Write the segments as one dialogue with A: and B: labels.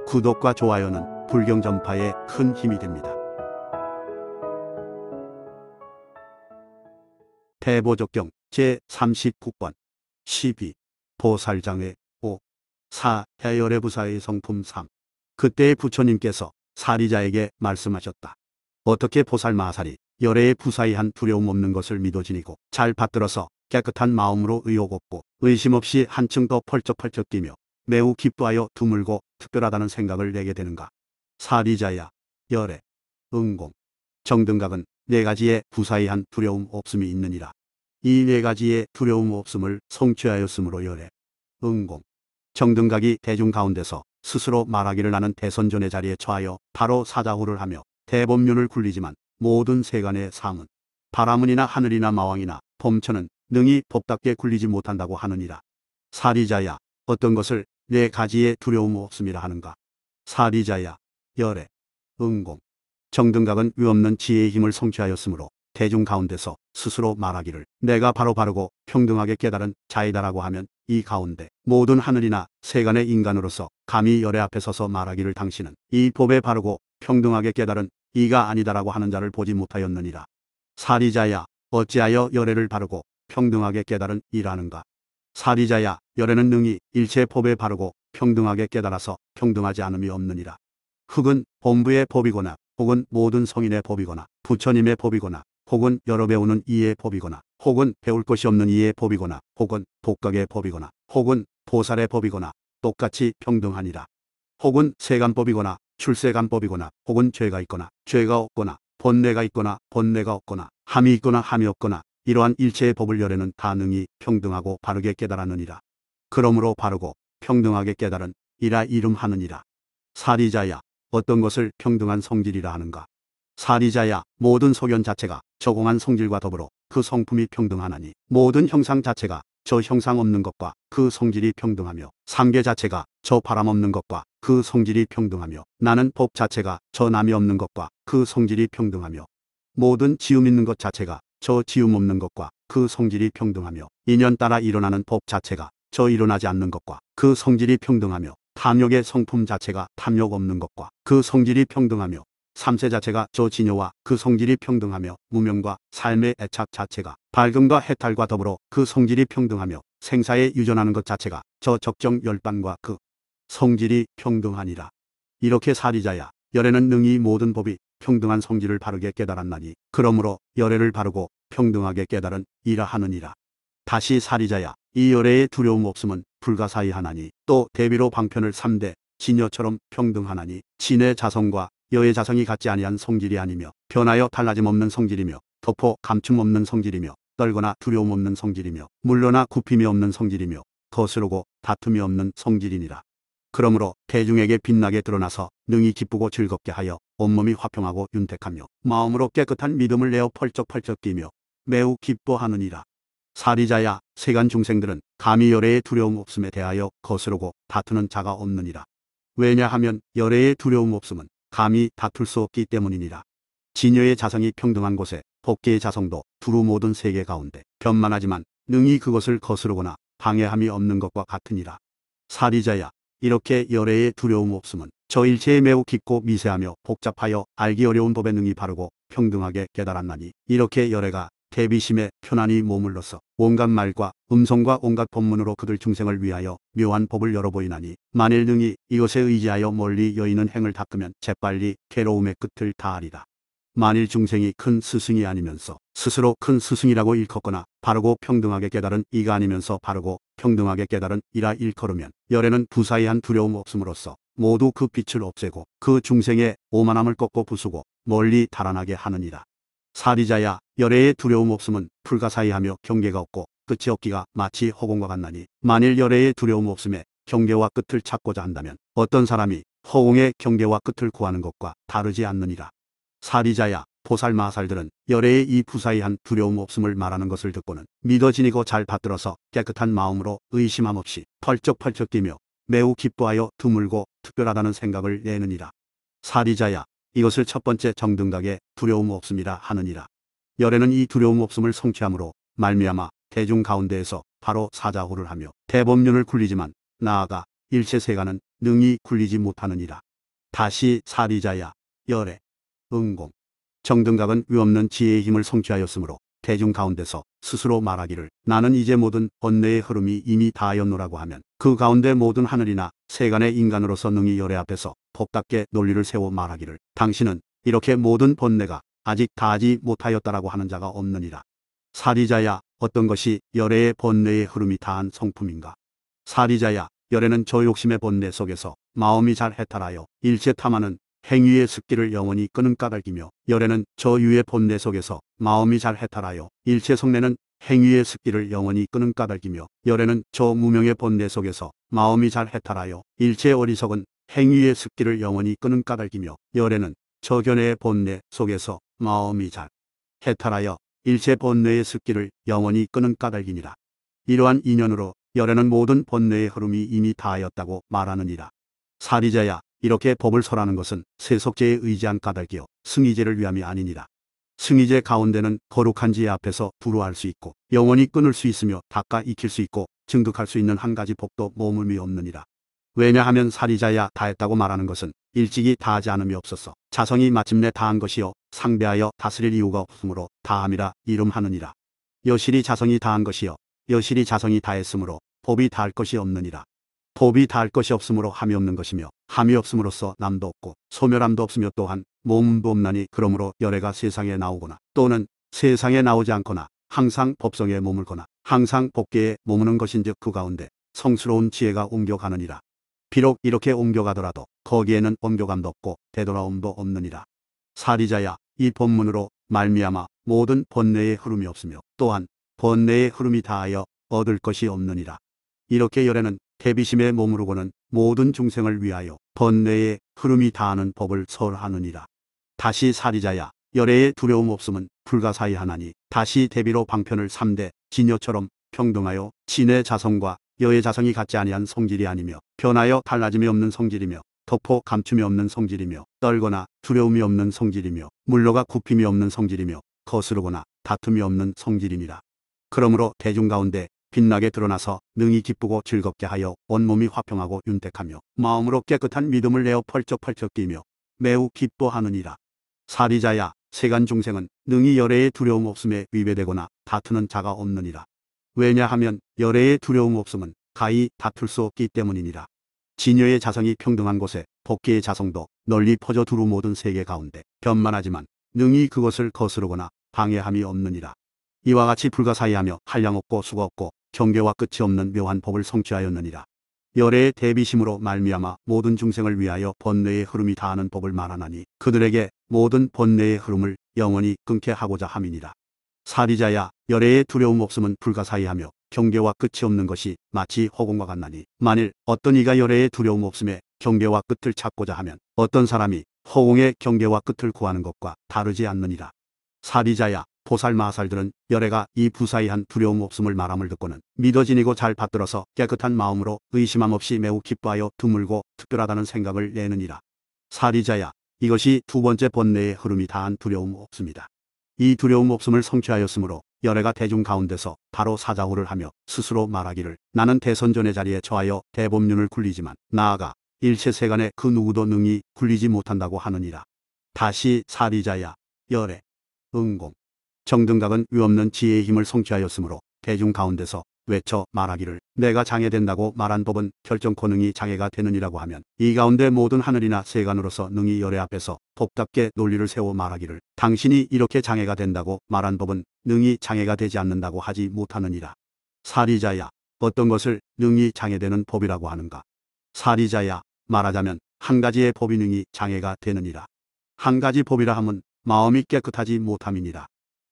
A: 구독과 좋아요는 불경 전파에 큰 힘이 됩니다. 대보적경 제39권 12. 보살장애 5. 4. 해열애부사의 성품 3. 그때의 부처님께서 사리자에게 말씀하셨다. 어떻게 보살마살이 열애의 부사의한 두려움 없는 것을 믿어 지니고 잘 받들어서 깨끗한 마음으로 의욕 없고 의심 없이 한층 더 펄쩍펄쩍 뛰며 매우 기뻐하여 드물고 특별하다는 생각을 내게 되는가. 사리자야, 열애, 응공, 정등각은 네 가지의 부사의한 두려움 없음이 있느니라. 이 네 가지의 두려움 없음을 성취하였으므로 열애, 응공, 정등각이 대중 가운데서 스스로 말하기를 나는 대선전의 자리에 처하여 바로 사자후를 하며 대법륜을 굴리지만 모든 세간의 상은 바라문이나 하늘이나 마왕이나 범처는 능히 법답게 굴리지 못한다고 하느니라. 사리자야, 어떤 것을 네 가지의 두려움 없음이라 하는가. 사리자야, 열애, 응공, 정등각은 위없는 지혜의 힘을 성취하였으므로 대중 가운데서 스스로 말하기를 내가 바로 바르고 평등하게 깨달은 자이다라고 하면 이 가운데 모든 하늘이나 세간의 인간으로서 감히 열애 앞에 서서 말하기를 당신은 이 법에 바르고 평등하게 깨달은 이가 아니다라고 하는 자를 보지 못하였느니라. 사리자야, 어찌하여 열애를 바르고 평등하게 깨달은 이라는가. 사리자야, 열애는 능히 일체 법에 바르고 평등하게 깨달아서 평등하지 않음이 없느니라. 흙은 본부의 법이거나 혹은 모든 성인의 법이거나 부처님의 법이거나 혹은 여러 배우는 이의 법이거나 혹은 배울 것이 없는 이의 법이거나 혹은 독각의 법이거나 혹은 보살의 법이거나 똑같이 평등하니라. 혹은 세간법이거나 출세간법이거나 혹은 죄가 있거나 죄가 없거나 번뇌가 있거나 번뇌가 없거나 함이 있거나 함이 없거나 이러한 일체의 법을 열애는 다 능히 평등하고 바르게 깨달았느니라. 그러므로 바르고 평등하게 깨달은 이라 이름하느니라. 사리자야, 어떤 것을 평등한 성질이라 하는가. 사리자야, 모든 소견 자체가 저공한 성질과 더불어 그 성품이 평등하나니 모든 형상 자체가 저 형상 없는 것과 그 성질이 평등하며 삼계 자체가 저 바람 없는 것과 그 성질이 평등하며 나는 법 자체가 저 남이 없는 것과 그 성질이 평등하며 모든 지음 있는 것 자체가 저 지음 없는 것과 그 성질이 평등하며 인연 따라 일어나는 법 자체가 저 일어나지 않는 것과 그 성질이 평등하며 탐욕의 성품 자체가 탐욕 없는 것과 그 성질이 평등하며 삼세 자체가 저 진여와 그 성질이 평등하며 무명과 삶의 애착 자체가 밝음과 해탈과 더불어 그 성질이 평등하며 생사에 유전하는 것 자체가 저 적정 열반과 그 성질이 평등하니라. 이렇게 사리자야, 열애는 능히 모든 법이 평등한 성질을 바르게 깨달았나니 그러므로 열애를 바르고 평등하게 깨달은 이라 하느니라. 다시 사리자야, 이 열애의 두려움 없음은 불가사의하나니 또 대비로 방편을 3대 진여처럼 평등하나니 진의 자성과 여의 자성이 같지 아니한 성질이 아니며 변하여 달라짐 없는 성질이며 덮어 감춤 없는 성질이며 떨거나 두려움 없는 성질이며 물러나 굽힘이 없는 성질이며 거스르고 다툼이 없는 성질이니라. 그러므로 대중에게 빛나게 드러나서 능히 기쁘고 즐겁게 하여 온몸이 화평하고 윤택하며 마음으로 깨끗한 믿음을 내어 펄쩍펄쩍 뛰며 매우 기뻐하느니라. 사리자야, 세간 중생들은 감히 열애의 두려움 없음에 대하여 거스르고 다투는 자가 없느니라. 왜냐하면 열애의 두려움 없음은 감히 다툴 수 없기 때문이니라. 진여의 자성이 평등한 곳에 법계의 자성도 두루 모든 세계 가운데 변만하지만 능히 그것을 거스르거나 방해함이 없는 것과 같으니라. 사리자야, 이렇게 열애의 두려움 없음은 저 일체에 매우 깊고 미세하며 복잡하여 알기 어려운 법에 능히 바르고 평등하게 깨달았나니 이렇게 열애가 대비심에 편안히 머물러서 온갖 말과 음성과 온갖 법문으로 그들 중생을 위하여 묘한 법을 열어 보이나니 만일 능히 이것에 의지하여 멀리 여의는 행을 닦으면 재빨리 괴로움의 끝을 다하리라. 만일 중생이 큰 스승이 아니면서 스스로 큰 스승이라고 일컫거나 바르고 평등하게 깨달은 이가 아니면서 바르고 평등하게 깨달은 이라 일컬으면 열애는 부사의한 두려움 없음으로써 모두 그 빛을 없애고 그 중생의 오만함을 꺾고 부수고 멀리 달아나게 하느니라. 사리자야, 열애의 두려움 없음은 불가사의하며 경계가 없고 끝이 없기가 마치 허공과 같나니 만일 열애의 두려움 없음에 경계와 끝을 찾고자 한다면 어떤 사람이 허공의 경계와 끝을 구하는 것과 다르지 않느니라. 사리자야, 보살마살들은 열애의 이 부사의한 두려움 없음을 말하는 것을 듣고는 믿어 지니고 잘 받들어서 깨끗한 마음으로 의심함 없이 펄쩍펄쩍 뛰며 매우 기뻐하여 드물고 특별하다는 생각을 내느니라. 사리자야, 이것을 첫 번째 정등각의 두려움 없음이라 하느니라. 열애는 이 두려움 없음을 성취함으로 말미암아 대중 가운데에서 바로 사자호를 하며 대법륜을 굴리지만 나아가 일체 세간은 능히 굴리지 못하느니라. 다시 사리자야 열애 응공 정등각은 위없는 지혜의 힘을 성취하였으므로 대중 가운데서 스스로 말하기를 나는 이제 모든 번뇌의 흐름이 이미 다하였노라고 하면 그 가운데 모든 하늘이나 세간의 인간으로서 능히 열애 앞에서 법답게 논리를 세워 말하기를 당신은 이렇게 모든 번뇌가 아직 다하지 못하였다라고 하는 자가 없느니라. 사리자야 어떤 것이 열애의 번뇌의 흐름이 다한 성품인가? 사리자야 열애는 저 욕심의 번뇌 속에서 마음이 잘 해탈하여 일체 탐하는 행위의 습기를 영원히 끄는 까닭이며 열애는 저 유의 번뇌 속에서 마음이 잘 해탈하여 일체 성내는 행위의 습기를 영원히 끄는 까닭이며 열애는 저 무명의 번뇌 속에서 마음이 잘 해탈하여 일체 어리석은 행위의 습기를 영원히 끄는 까닭이며 열애는 저 견해의 번뇌 속에서 마음이 잘 해탈하여 일체 번뇌의 습기를 영원히 끄는 까닭이니라. 이러한 인연으로 열애는 모든 번뇌의 흐름이 이미 다하였다고 말하느니라. 사리자야 이렇게 법을 설하는 것은 세속제에 의지한 까닭이요 승의제를 위함이 아니니라. 승의제 가운데는 거룩한 지혜 앞에서 불호할 수 있고 영원히 끊을 수 있으며 닦아 익힐 수 있고 증득할 수 있는 한 가지 법도 머물미 없느니라. 왜냐하면 사리자야 다했다고 말하는 것은 일찍이 다하지 않음이 없어서 자성이 마침내 다한 것이요 상대하여 다스릴 이유가 없으므로 다함이라 이름하느니라. 여실히 자성이 다한 것이요 여실히 자성이 다했으므로 법이 다할 것이 없느니라. 법이 다할 것이 없으므로 함이 없는 것이며 함이 없음으로써 남도 없고 소멸함도 없으며 또한 몸도 없나니 그러므로 열애가 세상에 나오거나 또는 세상에 나오지 않거나 항상 법성에 머물거나 항상 법계에 머무는 것인즉 그 가운데 성스러운 지혜가 옮겨가느니라. 비록 이렇게 옮겨가더라도 거기에는 옮겨감도 없고 되돌아옴도 없느니라. 사리자야 이 법문으로 말미암아 모든 번뇌의 흐름이 없으며 또한 번뇌의 흐름이 다하여 얻을 것이 없느니라. 이렇게 열애는 대비심에 머무르고는 모든 중생을 위하여 번뇌의 흐름이 다하는 법을 설하느니라. 다시 사리자야 열애의 두려움 없음은 불가사의하나니 다시 대비로 방편을 3대 진여처럼 평등하여 진의 자성과 여의 자성이 같지 아니한 성질이 아니며 변하여 달라짐이 없는 성질이며 덮어 감춤이 없는 성질이며 떨거나 두려움이 없는 성질이며 물러가 굽힘이 없는 성질이며 거스르거나 다툼이 없는 성질이니라. 그러므로 대중 가운데 빛나게 드러나서 능히 기쁘고 즐겁게 하여 온몸이 화평하고 윤택하며 마음으로 깨끗한 믿음을 내어 펄쩍펄쩍 뛰며 매우 기뻐하느니라. 사리자야 세간 중생은 능히 열애의 두려움 없음에 위배되거나 다투는 자가 없느니라. 왜냐하면 열애의 두려움 없음은 가히 다툴 수 없기 때문이니라. 진여의 자성이 평등한 곳에 법계의 자성도 널리 퍼져 두루 모든 세계 가운데 변만하지만 능히 그것을 거스르거나 방해함이 없느니라. 이와 같이 불가사의하며 한량없고 수고없고 경계와 끝이 없는 묘한 법을 성취하였느니라. 열애의 대비심으로 말미암아 모든 중생을 위하여 번뇌의 흐름이 다하는 법을 말하나니 그들에게 모든 번뇌의 흐름을 영원히 끊게 하고자 함이니라. 사리자야 열애의 두려움 없음은 불가사의하며 경계와 끝이 없는 것이 마치 허공과 같나니 만일 어떤 이가 열애의 두려움 없음에 경계와 끝을 찾고자 하면 어떤 사람이 허공의 경계와 끝을 구하는 것과 다르지 않느니라. 사리자야 보살 마살들은 열애가 이 부사이한 두려움 없음을 말함을 듣고는 믿어 지니고 잘 받들어서 깨끗한 마음으로 의심함 없이 매우 기뻐하여 드물고 특별하다는 생각을 내느니라. 사리자야 이것이 두 번째 번뇌의 흐름이 다한 두려움 없음이다. 이 두려움 없음을 성취하였으므로 열애가 대중 가운데서 바로 사자호를 하며 스스로 말하기를 나는 대선전의 자리에 처하여 대법륜을 굴리지만 나아가 일체 세간에 그 누구도 능히 굴리지 못한다고 하느니라. 다시 사리자야 열애 응공 정등각은 위없는 지혜의 힘을 성취하였으므로 대중 가운데서 외쳐 말하기를 내가 장애된다고 말한 법은 결정코 능히 장애가 되느니라고 하면 이 가운데 모든 하늘이나 세간으로서 능히 열애 앞에서 법답게 논리를 세워 말하기를 당신이 이렇게 장애가 된다고 말한 법은 능히 장애가 되지 않는다고 하지 못하느니라. 사리자야 어떤 것을 능히 장애되는 법이라고 하는가? 사리자야 말하자면 한 가지의 법이 능히 장애가 되느니라. 한 가지 법이라 함은 마음이 깨끗하지 못함이니라.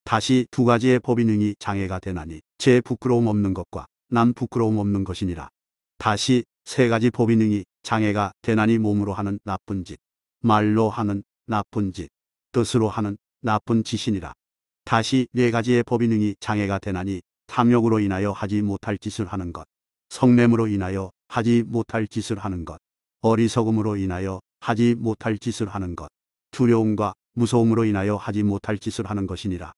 A: 다시 두 가지의 법이 능히 장애가 되나니 제 부끄러움 없는 것과 남 부끄러움 없는 것이니라. 다시 세 가지 법이 능히 장애가 되나니 몸으로 하는 나쁜 짓, 말로 하는 나쁜 짓, 뜻으로 하는 나쁜 짓이니라. 다시 네 가지의 법이 능히 장애가 되나니 탐욕으로 인하여 하지 못할 짓을 하는 것, 성냄으로 인하여 하지 못할 짓을 하는 것, 어리석음으로 인하여 하지 못할 짓을 하는 것, 두려움과 무서움으로 인하여 하지 못할 짓을 하는 것이니라.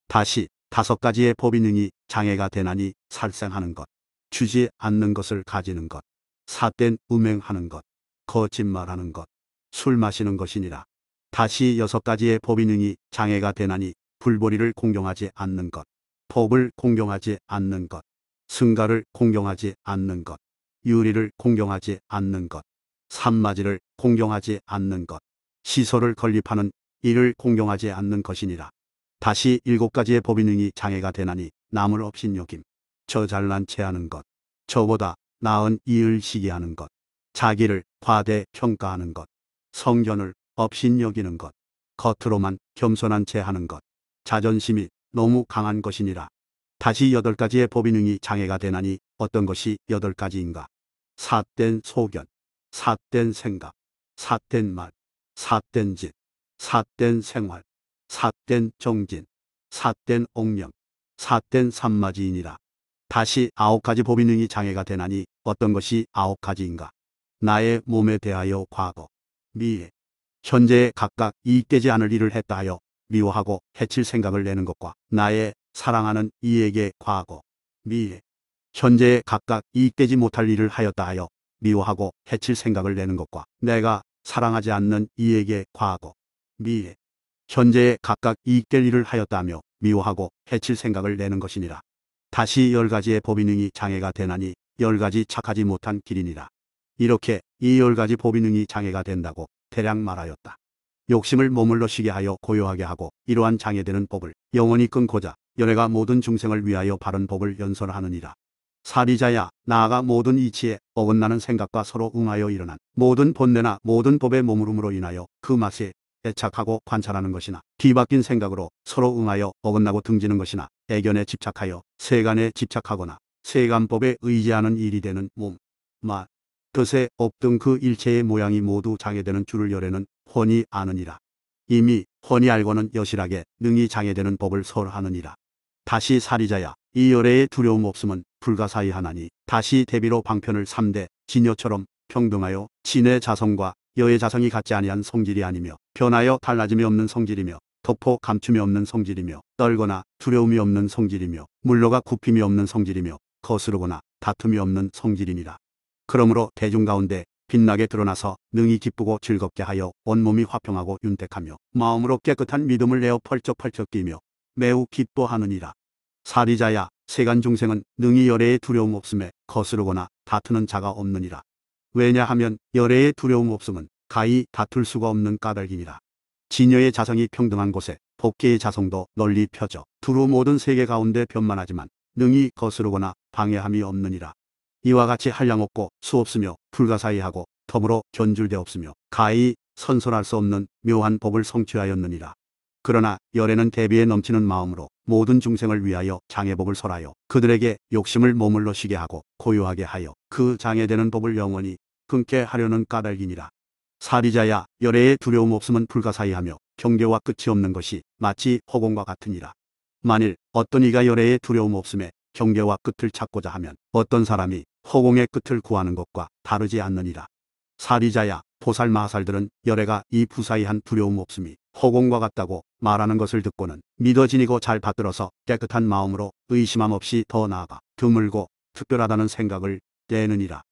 A: 다시 다섯 가지의 법이 능히 장애가 되나니 살생하는 것, 주지 않는 것을 가지는 것, 삿된 음행하는 것, 거짓말하는 것, 술 마시는 것이니라. 다시 6가지의 법이 능히 장애가 되나니 불보리를 공경하지 않는 것, 법을 공경하지 않는 것, 승가를 공경하지 않는 것, 유리를 공경하지 않는 것, 산마지를 공경하지 않는 것, 시설을 건립하는 이를 공경하지 않는 것이니라. 다시 7가지의 법이 능히 장애가 되나니 남을 업신여김, 저 잘난 체하는 것, 저보다 나은 이을 시기하는 것, 자기를 과대 평가하는 것, 성견을 업신여기는 것, 겉으로만 겸손한 채 하는 것, 자존심이 너무 강한 것이니라. 다시 8가지의 법이 능히 장애가 되나니 어떤 것이 8가지인가? 삿된 소견, 삿된 생각, 삿된 말, 삿된 짓, 삿된 생활, 삿된 정진, 삿된 옥령, 삿된 산마지이니라. 다시 9가지 법이 능히 장애가 되나니 어떤 것이 9가지인가? 나의 몸에 대하여 과거, 미래, 현재에 각각 이익되지 않을 일을 했다 하여 미워하고 해칠 생각을 내는 것과 나의 사랑하는 이에게 과거, 미래, 현재에 각각 이익되지 못할 일을 하였다 하여 미워하고 해칠 생각을 내는 것과 내가 사랑하지 않는 이에게 과거, 미래, 현재에 각각 이익될 일을 하였다며 미워하고 해칠 생각을 내는 것이니라. 다시 10가지의 법이 능히 장애가 되나니 10가지 착하지 못한 길이니라. 이렇게 이 10가지 법이 능히 장애가 된다고 대략 말하였다. 욕심을 머물러 쉬게 하여 고요하게 하고 이러한 장애되는 법을 영원히 끊고자 연애가 모든 중생을 위하여 바른 법을 연설하느니라. 사리자야, 나아가 모든 이치에 어긋나는 생각과 서로 응하여 일어난 모든 본뇌나 모든 법의 머무름으로 인하여 그 맛에 애착하고 관찰하는 것이나 뒤바뀐 생각으로 서로 응하여 어긋나고 등지는 것이나 애견에 집착하여 세간에 집착하거나 세간법에 의지하는 일이 되는 몸, 말, 뜻에 업등 그 일체의 모양이 모두 장애되는 줄을 열애는 훤히 아느니라. 이미 훤히 알고는 여실하게 능히 장애되는 법을 설하느니라. 다시 사리자야, 이 열애의 두려움 없음은 불가사의하나니 다시 대비로 방편을 3대 진여처럼 평등하여 진의 자성과 여의 자성이 같지 아니한 성질이 아니며 변하여 달라짐이 없는 성질이며 덮어 감춤이 없는 성질이며 떨거나 두려움이 없는 성질이며 물러가 굽힘이 없는 성질이며 거스르거나 다툼이 없는 성질이니라. 그러므로 대중 가운데 빛나게 드러나서 능히 기쁘고 즐겁게 하여 온몸이 화평하고 윤택하며 마음으로 깨끗한 믿음을 내어 펄쩍펄쩍 뛰며 매우 기뻐하느니라. 사리자야, 세간 중생은 능히 열애의 두려움 없음에 거스르거나 다투는 자가 없느니라. 왜냐하면 열애의 두려움 없음은 가히 다툴 수가 없는 까닭이니라. 진여의 자성이 평등한 곳에 법계의 자성도 널리 펴져 두루 모든 세계 가운데 변만하지만 능히 거스르거나 방해함이 없느니라. 이와 같이 한량없고 수없으며 불가사의하고 더불어 견줄데 없으며 가히 선설할 수 없는 묘한 법을 성취하였느니라. 그러나 열애는 대비에 넘치는 마음으로 모든 중생을 위하여 장애법을 설하여 그들에게 욕심을 머물러 쉬게 하고 고요하게 하여 그 장애되는 법을 영원히 끊게 하려는 까닭이니라. 사리자야, 열애의 두려움 없음은 불가사의하며 경계와 끝이 없는 것이 마치 허공과 같으니라. 만일 어떤 이가 열애의 두려움 없음에 경계와 끝을 찾고자 하면 어떤 사람이 허공의 끝을 구하는 것과 다르지 않느니라. 사리자야, 보살 마하살들은 열애가 이 부사이한 두려움 없음이 허공과 같다고 말하는 것을 듣고는 믿어지니고 잘 받들어서 깨끗한 마음으로 의심함 없이 더 나아가 드물고 특별하다는 생각을 내느니라.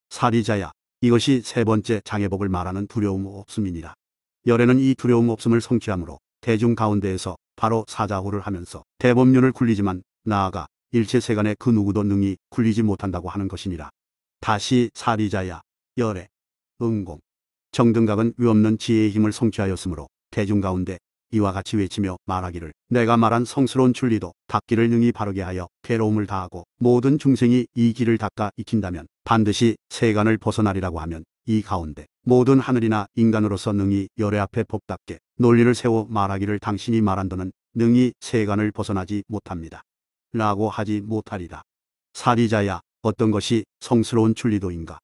A: 사리자야, 이것이 3번째 장애법을 말하는 두려움 없음이니라. 열애는 이 두려움 없음을 성취함으로 대중 가운데에서 바로 사자후를 하면서 대법륜을 굴리지만 나아가 일체 세간에 그 누구도 능히 굴리지 못한다고 하는 것이니라. 다시 사리자야, 열애, 응공, 정등각은 위없는 지혜의 힘을 성취하였으므로 대중 가운데 이와 같이 외치며 말하기를 내가 말한 성스러운 진리도 닦기를 능히 바르게 하여 괴로움을 다하고 모든 중생이 이 길을 닦아 익힌다면 반드시 세간을 벗어나리라고 하면 이 가운데 모든 하늘이나 인간으로서 능히 열애 앞에 법답게 논리를 세워 말하기를 당신이 말한다는 능히 세간을 벗어나지 못합니다. 라고 하지 못하리라. 사리자야, 어떤 것이 성스러운 진리도인가?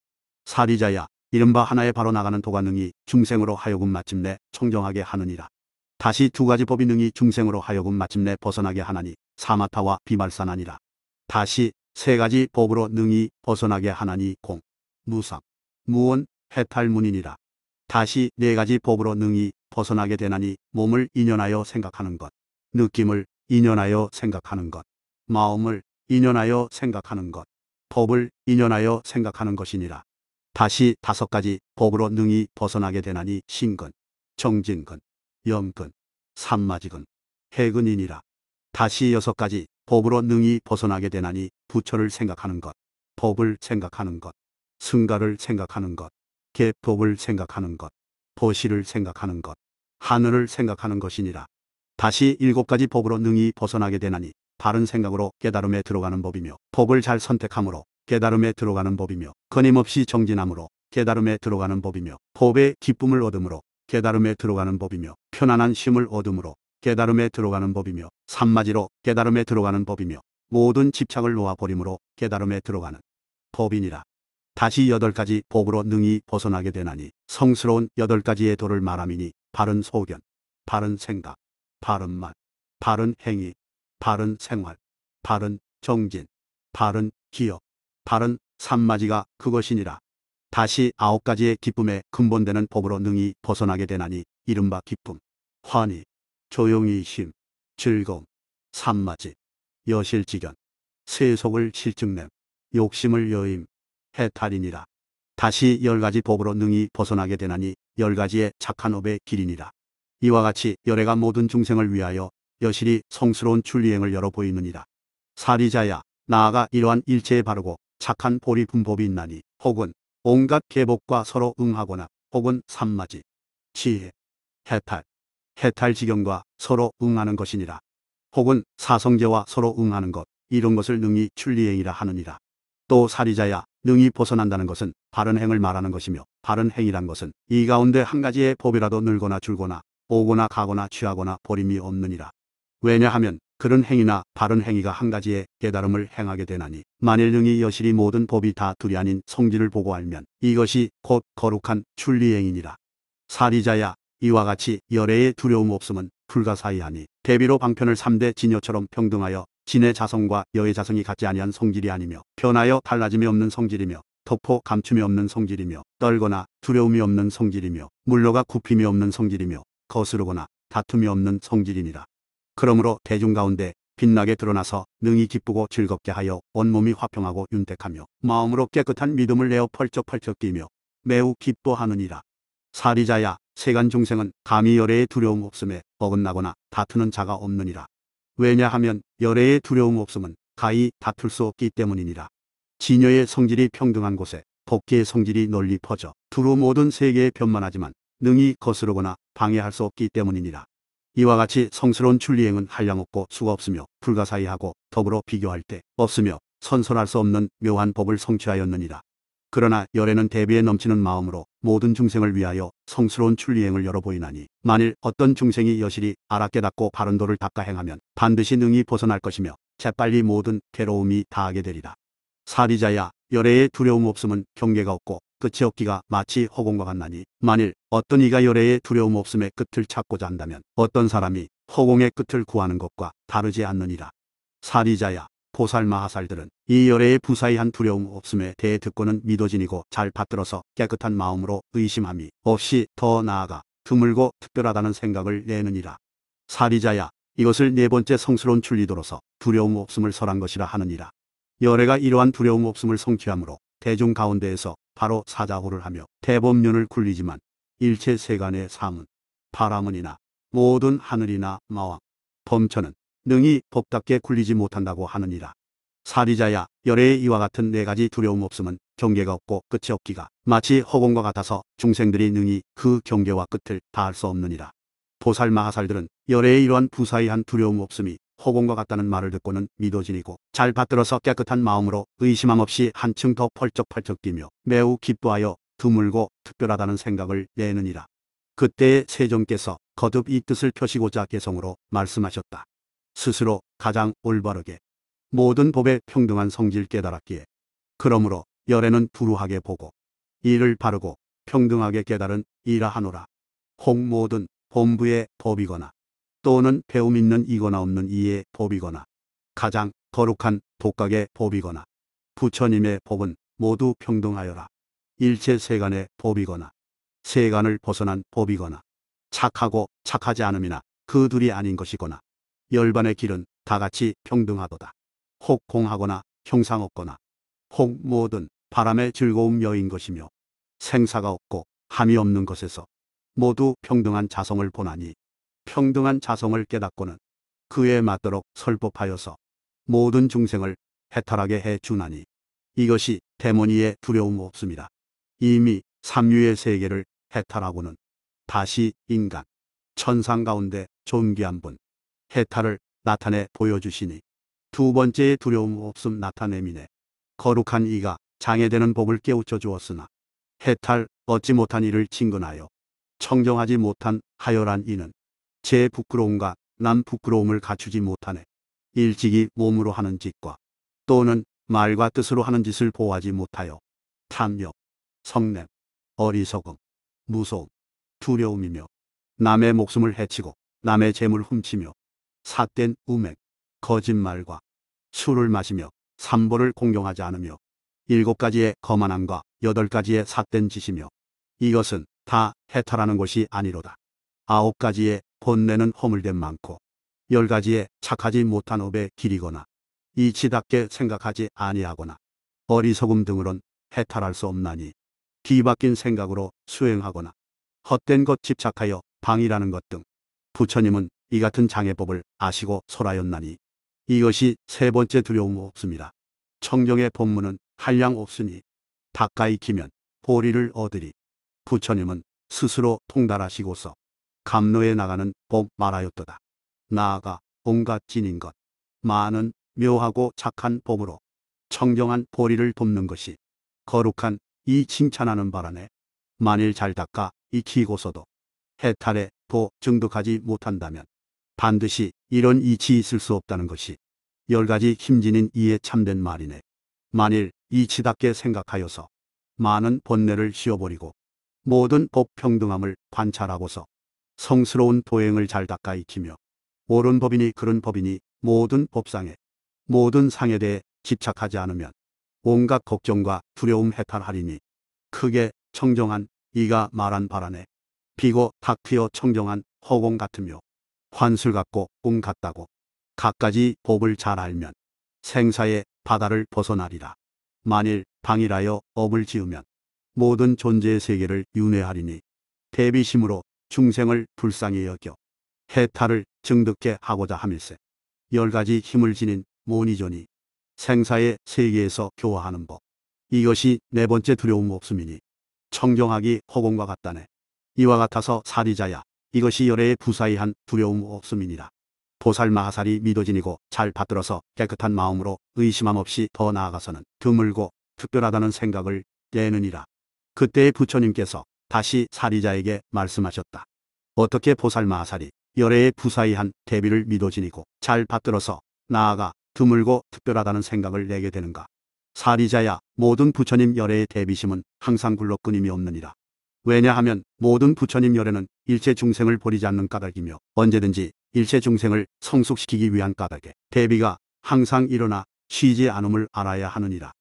A: 사리자야, 이른바 하나의 바로 나가는 도가 능히 중생으로 하여금 마침내 청정하게 하느니라. 다시 2가지 법이 능히 중생으로 하여금 마침내 벗어나게 하나니 사마타와 비말사나니라. 다시 3가지 법으로 능히 벗어나게 하나니 공, 무상, 무원, 해탈문이니라. 다시 4가지 법으로 능히 벗어나게 되나니 몸을 인연하여 생각하는 것, 느낌을 인연하여 생각하는 것, 마음을 인연하여 생각하는 것, 법을 인연하여 생각하는 것이니라. 다시 5가지 법으로 능히 벗어나게 되나니 신근, 정진근, 염근, 삼마지근, 해근이니라. 다시 6가지 법으로 능히 벗어나게 되나니 부처를 생각하는 것, 법을 생각하는 것, 승가를 생각하는 것, 계법을 생각하는 것, 보시를 생각하는 것, 하늘을 생각하는 것이니라. 다시 7가지 법으로 능히 벗어나게 되나니 바른 생각으로 깨달음에 들어가는 법이며, 법을 잘 선택함으로 깨달음에 들어가는 법이며, 끊임없이 정진함으로 깨달음에 들어가는 법이며, 법의 기쁨을 얻음으로 깨달음에 들어가는 법이며, 편안한 쉼을 얻음으로 깨달음에 들어가는 법이며, 산마지로 깨달음에 들어가는 법이며, 모든 집착을 놓아버림으로 깨달음에 들어가는 법이니라. 다시 8가지 법으로 능히 벗어나게 되나니 성스러운 8가지의 도를 말함이니 바른 소견, 바른 생각, 바른 말, 바른 행위, 바른 생활, 바른 정진, 바른 기억, 바른 산마지가 그것이니라. 다시 9가지의 기쁨의 근본되는 법으로 능히 벗어나게 되나니 이른바 기쁨, 환희, 조용히 쉼, 즐거움, 산마지, 여실지견, 세속을 실증냄, 욕심을 여임, 해탈이니라. 다시 10가지 법으로 능히 벗어나게 되나니 10가지의 착한 업의 길이니라. 이와 같이 열애가 모든 중생을 위하여 여실히 성스러운 출리행을 열어 보이느니라. 사리자야, 나아가 이러한 일체에 바르고 착한 보리 분법이 있나니 혹은 온갖 계법과 서로 응하거나 혹은 산마지, 지혜, 해탈, 해탈지경과 서로 응하는 것이니라. 혹은 사성제와 서로 응하는 것, 이런 것을 능히 출리행이라 하느니라. 또 사리자야, 능히 벗어난다는 것은 바른 행을 말하는 것이며, 바른 행이란 것은 이 가운데 한 가지의 법이라도 늘거나 줄거나 오거나 가거나 취하거나 버림이 없느니라. 왜냐하면 그런 행위나 바른 행위가 한 가지의 깨달음을 행하게 되나니 만일 능히 여실히 모든 법이 다 둘이 아닌 성질을 보고 알면 이것이 곧 거룩한 출리행이니라. 사리자야, 이와 같이 열애의 두려움 없음은 불가사의하니 대비로 방편을 3대 진여처럼 평등하여 진의 자성과 여의 자성이 같지 아니한 성질이 아니며, 변하여 달라짐이 없는 성질이며, 덮어 감춤이 없는 성질이며, 떨거나 두려움이 없는 성질이며, 물러가 굽힘이 없는 성질이며, 거스르거나 다툼이 없는 성질이니라. 그러므로 대중 가운데 빛나게 드러나서 능히 기쁘고 즐겁게 하여 온몸이 화평하고 윤택하며 마음으로 깨끗한 믿음을 내어 펄쩍펄쩍 뛰며 매우 기뻐하느니라. 사리자야, 세간 중생은 감히 열애의 두려움 없음에 어긋나거나 다투는 자가 없느니라. 왜냐하면 열애의 두려움 없음은 가히 다툴 수 없기 때문이니라. 진여의 성질이 평등한 곳에 법계의 성질이 널리 퍼져 두루 모든 세계에 변만하지만 능히 거스르거나 방해할 수 없기 때문이니라. 이와 같이 성스러운 출리행은 한량없고 수가 없으며 불가사의하고 더불어 비교할 데 없으며 선설할 수 없는 묘한 법을 성취하였느니라. 그러나 열애는 대비에 넘치는 마음으로 모든 중생을 위하여 성스러운 출리행을 열어 보이나니 만일 어떤 중생이 여실히 알아 깨닫고 바른 도를 닦아 행하면 반드시 능히 벗어날 것이며 재빨리 모든 괴로움이 다하게 되리라. 사리자야, 열애의 두려움 없음은 경계가 없고 끝이 없기가 마치 허공과 같나니 만일 어떤 이가 열애의 두려움 없음의 끝을 찾고자 한다면 어떤 사람이 허공의 끝을 구하는 것과 다르지 않느니라. 사리자야, 보살 마하살들은 이 열애의 부사이한 두려움 없음에 대해 듣고는 믿어지니고 잘 받들어서 깨끗한 마음으로 의심함이 없이 더 나아가 드물고 특별하다는 생각을 내느니라. 사리자야, 이것을 네 번째 성스러운 출리도로서 두려움 없음을 설한 것이라 하느니라. 열애가 이러한 두려움 없음을 성취함으로 대중 가운데에서 바로 사자호를 하며 대법륜을 굴리지만 일체 세간의 삶은 바라문이나 모든 하늘이나 마왕, 범처는 능히 법답게 굴리지 못한다고 하느니라. 사리자야, 열애의 이와 같은 4가지 두려움 없음은 경계가 없고 끝이 없기가 마치 허공과 같아서 중생들이 능히 그 경계와 끝을 다할 수 없느니라. 보살 마하살들은 열애의 이러한 부사이한 두려움 없음이 허공과 같다는 말을 듣고는 믿어지니고 잘 받들어서 깨끗한 마음으로 의심함 없이 한층 더 펄쩍펄쩍 뛰며 매우 기뻐하여 드물고 특별하다는 생각을 내느니라. 그때에 세종께서 거듭 이 뜻을 펴시고자 개성으로 말씀하셨다. 스스로 가장 올바르게 모든 법의 평등한 성질 깨달았기에 그러므로 열애는 두루하게 보고 이를 바르고 평등하게 깨달은 이라 하노라. 혹 모든 본부의 법이거나 또는 배움 있는 이거나 없는 이의 법이거나 가장 거룩한 독각의 법이거나 부처님의 법은 모두 평등하여라. 일체 세간의 법이거나 세간을 벗어난 법이거나 착하고 착하지 않음이나 그 둘이 아닌 것이거나 열반의 길은 다같이 평등하도다. 혹 공하거나 형상 없거나 혹 모든 바람의 즐거움 여인 것이며 생사가 없고 함이 없는 것에서 모두 평등한 자성을 보나니 평등한 자성을 깨닫고는 그에 맞도록 설법하여서 모든 중생을 해탈하게 해 주나니 이것이 대머니의 두려움 없습니다. 이미 삼류의 세계를 해탈하고는 다시 인간, 천상 가운데 존귀한 분, 해탈을 나타내 보여주시니 두 번째의 두려움 없음 나타내미네. 거룩한 이가 장애되는 법을 깨우쳐 주었으나 해탈 얻지 못한 이를 친근하여 청정하지 못한 하열한 이는 제 부끄러움과 남 부끄러움을 갖추지 못하네. 일찍이 몸으로 하는 짓과 또는 말과 뜻으로 하는 짓을 보호하지 못하여 탐욕, 성냄, 어리석음, 무서움, 두려움이며 남의 목숨을 해치고 남의 재물 훔치며 삿된 우맥, 거짓말과 술을 마시며 삼보를 공경하지 않으며 7가지의 거만함과 8가지의 삿된 짓이며 이것은 다 해탈하는 것이 아니로다. 9가지의 본내는 허물됨 많고 10가지의 착하지 못한 업에 길이거나 이치답게 생각하지 아니하거나 어리석음 등으론 해탈할 수 없나니 뒤바뀐 생각으로 수행하거나 헛된 것 집착하여 방이라는 것 등 부처님은 이 같은 장애법을 아시고 설하였나니 이것이 세 번째 두려움 없습니다. 청정의 법문은 한량 없으니 닦아 익히면 보리를 얻으리. 부처님은 스스로 통달하시고서 감로에 나가는 법 말하였도다. 나아가 온갖 진인 것 많은 묘하고 착한 법으로 청정한 보리를 돕는 것이 거룩한 이 칭찬하는 바라네. 만일 잘 닦아 익히고서도 해탈에 도 증득하지 못한다면 반드시 이런 이치 있을 수 없다는 것이 10가지 힘지닌 이에 참된 말이네. 만일 이치답게 생각하여서 많은 번뇌를 씌워버리고 모든 법 평등함을 관찰하고서 성스러운 도행을 잘 닦아 익히며 옳은 법이니 그런 법이니 모든 법상에 모든 상에 대해 집착하지 않으면 온갖 걱정과 두려움 해탈하리니 크게 청정한 이가 말한 바라네. 비고 닭 튀어 청정한 허공 같으며 환술 같고 꿈 같다고 갖가지 법을 잘 알면 생사의 바다를 벗어나리라. 만일 방일하여 업을 지으면 모든 존재의 세계를 윤회하리니 대비심으로 중생을 불쌍히 여겨 해탈을 증득해 하고자 함일세. 10가지 힘을 지닌 모니존이 생사의 세계에서 교화하는 법. 이것이 네 번째 두려움 없음이니 청정하기 허공과 같다네. 이와 같아서 사리자야 이것이 열애의 부사이한 두려움 없음이니라. 보살 마하살이 믿어지니고 잘 받들어서 깨끗한 마음으로 의심함 없이 더 나아가서는 드물고 특별하다는 생각을 내느니라. 그때의 부처님께서 다시 사리자에게 말씀하셨다. 어떻게 보살 마하살이 열애의 부사이한 대비를 믿어지니고 잘 받들어서 나아가 드물고 특별하다는 생각을 내게 되는가. 사리자야 모든 부처님 열애의 대비심은 항상 굴러 끊임이 없느니라. 왜냐하면 모든 부처님 열애는 일체 중생을 버리지 않는 까닭이며 언제든지 일체 중생을 성숙시키기 위한 까닭에 대비가 항상 일어나 쉬지 않음을 알아야 하느니라.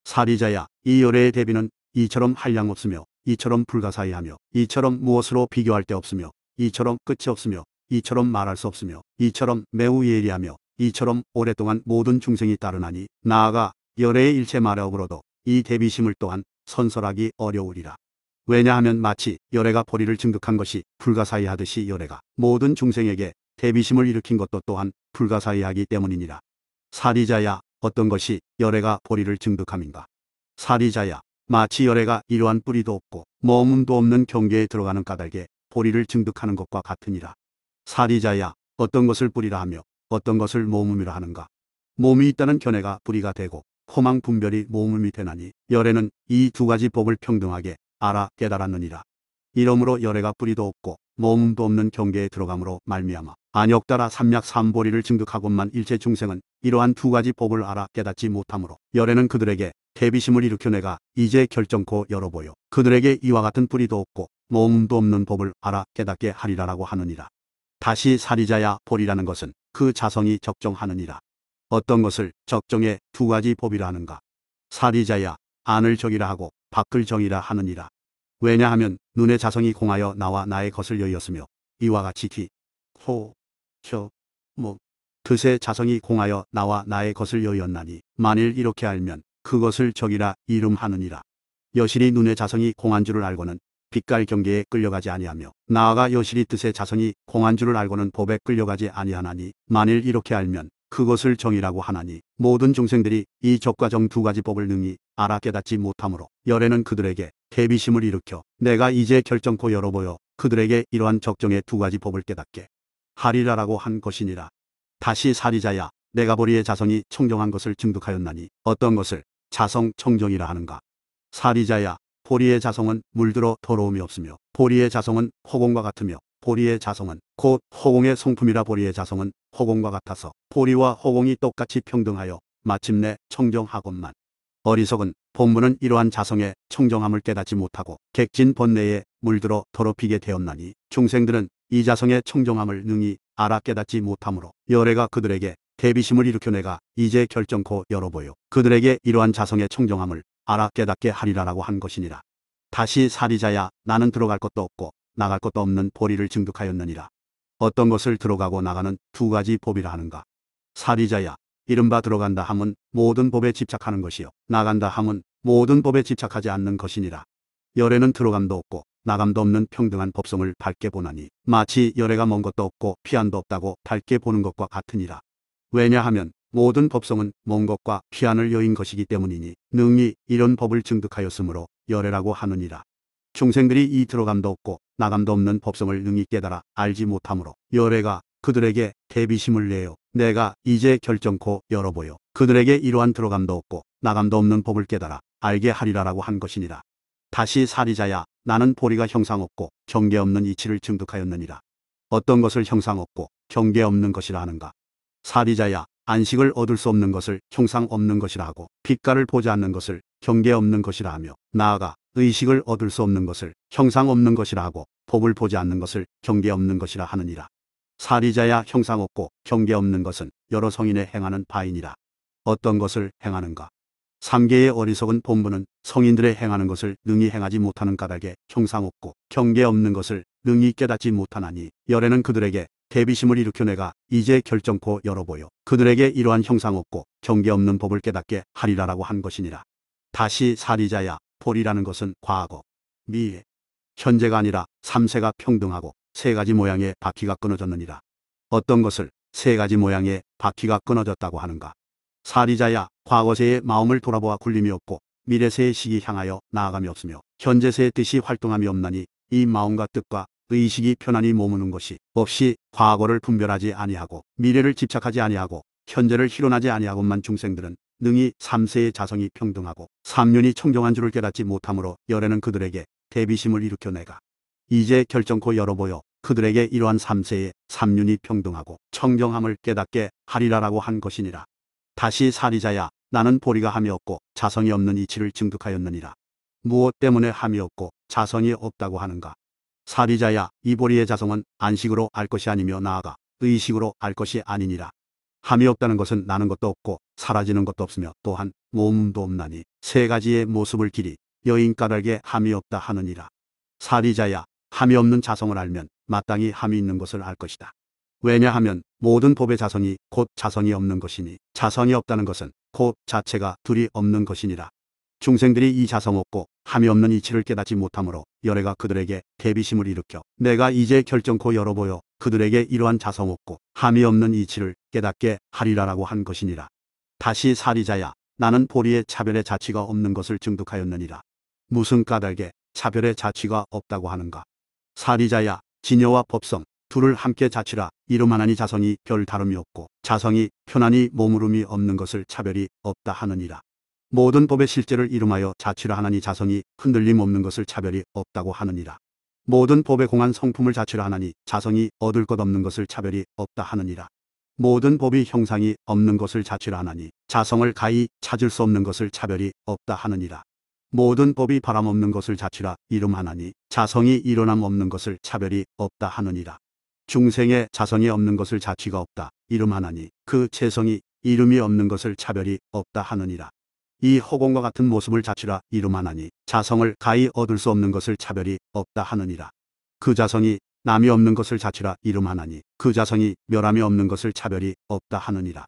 A: 사리자야 이 열애의 대비는 이처럼 한량 없으며 이처럼 불가사의하며 이처럼 무엇으로 비교할 데 없으며 이처럼 끝이 없으며 이처럼 말할 수 없으며 이처럼 매우 예리하며 이처럼 오랫동안 모든 중생이 따르나니 나아가 열애의 일체 마력으로도 이 대비심을 또한 선설하기 어려우리라. 왜냐하면 마치 열애가 보리를 증득한 것이 불가사의하듯이 열애가 모든 중생에게 대비심을 일으킨 것도 또한 불가사의하기 때문이니라. 사리자야 어떤 것이 열애가 보리를 증득함인가. 사리자야 마치 열애가 이러한 뿌리도 없고 머문도 없는 경계에 들어가는 까닭에 보리를 증득하는 것과 같으니라. 사리자야 어떤 것을 뿌리라 하며 어떤 것을 모음이라 하는가. 몸이 있다는 견해가 뿌리가 되고 호망 분별이 모음이 되나니 열애는 이 두 가지 법을 평등하게 알아 깨달았느니라. 이러므로 열애가 뿌리도 없고 모음도 없는 경계에 들어감으로 말미암아 안욕따라 삼약 삼보리를 증득하건만 일체 중생은 이러한 두 가지 법을 알아 깨닫지 못하므로 열애는 그들에게 대비심을 일으켜 내가 이제 결정코 열어보여 그들에게 이와 같은 뿌리도 없고 모음도 없는 법을 알아 깨닫게 하리라라고 하느니라. 다시 사리자야 보리라는 것은 그 자성이 적정하느니라. 어떤 것을 적정해 두 가지 법이라 하는가. 사리자야 안을 적이라 하고 밖을 정이라 하느니라. 왜냐하면 눈의 자성이 공하여 나와 나의 것을 여의었으며 이와 같이 귀, 호, 혀, 목, 뜻의 자성이 공하여 나와 나의 것을 여의었나니 만일 이렇게 알면 그것을 적이라 이름하느니라. 여실히 눈의 자성이 공한 줄을 알고는 빛갈 경계에 끌려가지 아니하며 나아가 여실히 뜻의 자성이 공한 줄을 알고는 법에 끌려가지 아니하나니 만일 이렇게 알면 그것을 정이라고 하나니 모든 중생들이 이 적과 정 두 가지 법을 능히 알아 깨닫지 못하므로 열애는 그들에게 대비심을 일으켜 내가 이제 결정코 열어보여 그들에게 이러한 적정의 두 가지 법을 깨닫게 하리라라고 한 것이니라. 다시 사리자야 내가 보리의 자성이 청정한 것을 증득하였나니 어떤 것을 자성 청정이라 하는가. 사리자야 보리의 자성은 물들어 더러움이 없으며 보리의 자성은 허공과 같으며 보리의 자성은 곧 허공의 성품이라. 보리의 자성은 허공과 같아서 보리와 허공이 똑같이 평등하여 마침내 청정하건만 어리석은 본문은 이러한 자성의 청정함을 깨닫지 못하고 객진 번뇌에 물들어 더럽히게 되었나니 중생들은 이 자성의 청정함을 능히 알아 깨닫지 못하므로 열애가 그들에게 대비심을 일으켜 내가 이제 결정코 열어보여 그들에게 이러한 자성의 청정함을 알아 깨닫게 하리라라고 한 것이니라. 다시 사리자야 나는 들어갈 것도 없고 나갈 것도 없는 보리를 증득하였느니라. 어떤 것을 들어가고 나가는 두 가지 법이라 하는가. 사리자야 이른바 들어간다 함은 모든 법에 집착하는 것이요 나간다 함은 모든 법에 집착하지 않는 것이니라. 열애는 들어감도 없고 나감도 없는 평등한 법성을 밝게 보나니 마치 열애가 먼 것도 없고 피한도 없다고 밝게 보는 것과 같으니라. 왜냐하면 모든 법성은 먼 것과 피한을 여인 것이기 때문이니 능히 이런 법을 증득하였으므로 열애라고 하느니라. 중생들이 이 들어감도 없고 나감도 없는 법성을 능히 깨달아 알지 못하므로 열애가 그들에게 대비심을 내어 내가 이제 결정코 열어보여 그들에게 이러한 들어감도 없고 나감도 없는 법을 깨달아 알게 하리라라고 한 것이니라. 다시 사리자야 나는 보리가 형상 없고 경계 없는 이치를 증득하였느니라. 어떤 것을 형상 없고 경계 없는 것이라 하는가. 사리자야 안식을 얻을 수 없는 것을 형상 없는 것이라 하고 빛깔을 보지 않는 것을 경계 없는 것이라 하며 나아가 의식을 얻을 수 없는 것을 형상 없는 것이라 하고 법을 보지 않는 것을 경계 없는 것이라 하느니라. 사리자야 형상 없고 경계 없는 것은 여러 성인의 행하는 바이니라. 어떤 것을 행하는가. 3개의 어리석은 본분은 성인들의 행하는 것을 능히 행하지 못하는 까닭에 형상 없고 경계 없는 것을 능히 깨닫지 못하나니 열애는 그들에게 대비심을 일으켜 내가 이제 결정코 열어보여 그들에게 이러한 형상 없고 경계 없는 법을 깨닫게 하리라라고 한 것이니라. 다시 사리자야 보리라는 것은 과거, 미래, 현재가 아니라 3세가 평등하고 3가지 모양의 바퀴가 끊어졌느니라. 어떤 것을 3가지 모양의 바퀴가 끊어졌다고 하는가. 사리자야 과거세의 마음을 돌아보아 굴림이 없고 미래세의 시기 향하여 나아감이 없으며 현재세의 뜻이 활동함이 없나니 이 마음과 뜻과 의식이 편안히 머무는 것이 없이 과거를 분별하지 아니하고 미래를 집착하지 아니하고 현재를 희론하지 아니하고만 중생들은 능히 3세의 자성이 평등하고 삼륜이 청정한 줄을 깨닫지 못하므로 열애는 그들에게 대비심을 일으켜 내가 이제 결정코 열어보여 그들에게 이러한 3세의 삼륜이 평등하고 청정함을 깨닫게 하리라라고 한 것이니라. 다시 사리자야 나는 보리가 함이 없고 자성이 없는 이치를 증득하였느니라. 무엇 때문에 함이 없고 자성이 없다고 하는가. 사리자야 이 보리의 자성은 안식으로 알 것이 아니며 나아가 의식으로 알 것이 아니니라. 함이 없다는 것은 나는 것도 없고 사라지는 것도 없으며 또한 몸도 없나니 3가지의 모습을 길이 여인 까닭에 함이 없다 하느니라. 사리자야 함이 없는 자성을 알면 마땅히 함이 있는 것을 알 것이다. 왜냐하면 모든 법의 자성이 곧 자성이 없는 것이니 자성이 없다는 것은 곧 자체가 둘이 없는 것이니라. 중생들이 이 자성 없고 함이 없는 이치를 깨닫지 못하므로 열애가 그들에게 대비심을 일으켜 내가 이제 결정코 열어보여 그들에게 이러한 자성 없고 함이 없는 이치를 깨닫게 하리라라고 한 것이니라. 다시 사리자야 나는 보리의 차별의 자취가 없는 것을 증득하였느니라. 무슨 까닭에 차별의 자취가 없다고 하는가. 사리자야 진여와 법성 둘을 함께 자취라 이름하나니 자성이 별 다름이 없고 자성이 편안히 머무름이 없는 것을 차별이 없다 하느니라. 모든 법의 실제를 이름하여 자취라 하나니 자성이 흔들림 없는 것을 차별이 없다고 하느니라. 모든 법의 공한 성품을 자취라 하나니 자성이 얻을 것 없는 것을 차별이 없다 하느니라. 모든 법이 형상이 없는 것을 자취라 하나니 자성을 가히 찾을 수 없는 것을 차별이 없다 하느니라. 모든 법이 바람 없는 것을 자취라 이름하나니 자성이 일어남 없는 것을 차별이 없다 하느니라. 중생의 자성이 없는 것을 자취가 없다 이름하나니 그 재성이 이름이 없는 것을 차별이 없다 하느니라. 이 허공과 같은 모습을 자취라 이름하나니 자성을 가히 얻을 수 없는 것을 차별이 없다 하느니라. 그 자성이 남이 없는 것을 자취라 이름하나니 그 자성이 멸함이 없는 것을 차별이 없다 하느니라.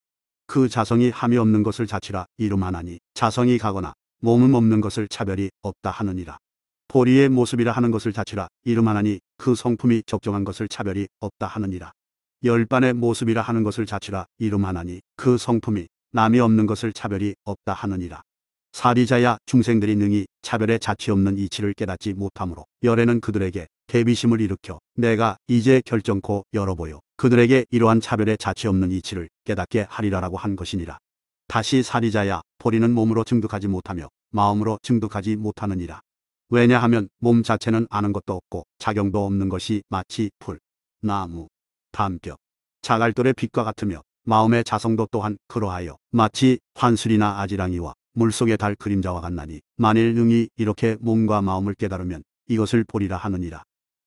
A: 그 자성이 함이 없는 것을 자취라 이름하나니 자성이 가거나 몸은 없는 것을 차별이 없다 하느니라. 보리의 모습이라 하는 것을 자치라 이름하나니 그 성품이 적정한 것을 차별이 없다 하느니라. 열반의 모습이라 하는 것을 자치라 이름하나니 그 성품이 남이 없는 것을 차별이 없다 하느니라. 사리자야 중생들이 능히 차별의 자치 없는 이치를 깨닫지 못하므로 열애는 그들에게 대비심을 일으켜 내가 이제 결정코 열어보여 그들에게 이러한 차별의 자치 없는 이치를 깨닫게 하리라라고 한 것이니라. 다시 사리자야 보리는 몸으로 증득하지 못하며 마음으로 증득하지 못하느니라. 왜냐하면 몸 자체는 아는 것도 없고 작용도 없는 것이 마치 풀, 나무, 담벼, 자갈돌의 빛과 같으며 마음의 자성도 또한 그러하여 마치 환술이나 아지랑이와 물속의 달 그림자와 같나니 만일 능히 이렇게 몸과 마음을 깨달으면 이것을 보리라 하느니라.